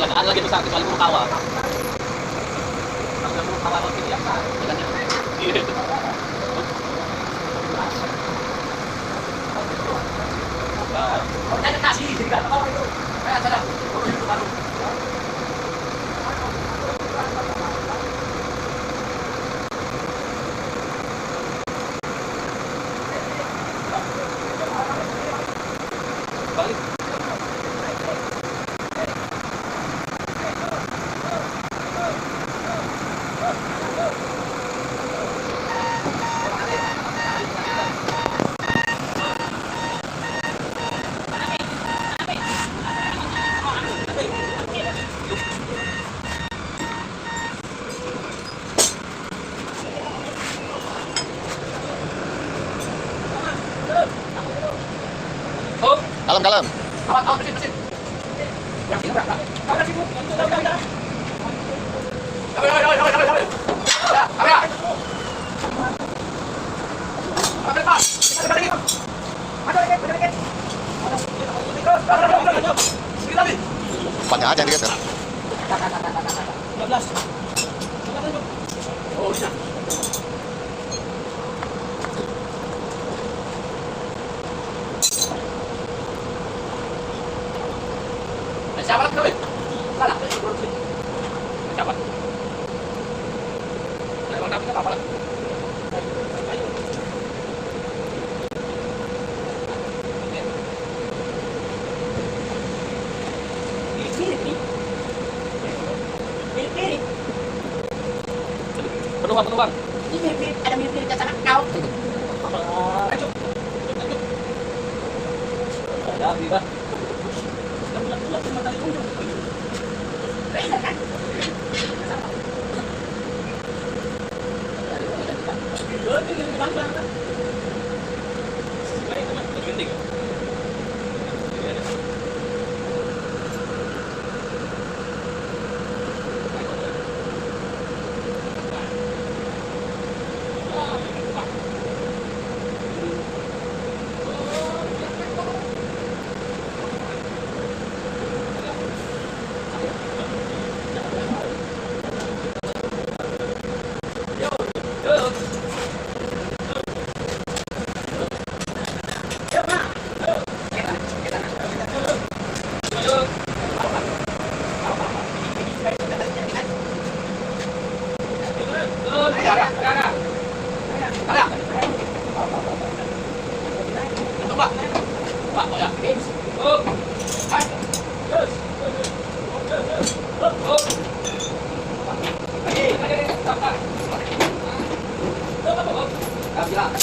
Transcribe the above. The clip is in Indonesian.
Tidak ada lagi besar kecuali Murukawa. Kalau Murukawa itu biasa. Jangan kasih, jadi kan orang itu. Kayak salah. Itu baru. Balik. Kalem, kalem. Banyak aja nih guys kan. Siapa kau? Salah. Siapa? Bang David apa lah? Penumpang. Ini mirip, ada mirip-mirip sama kau. Ada apa? Bilang.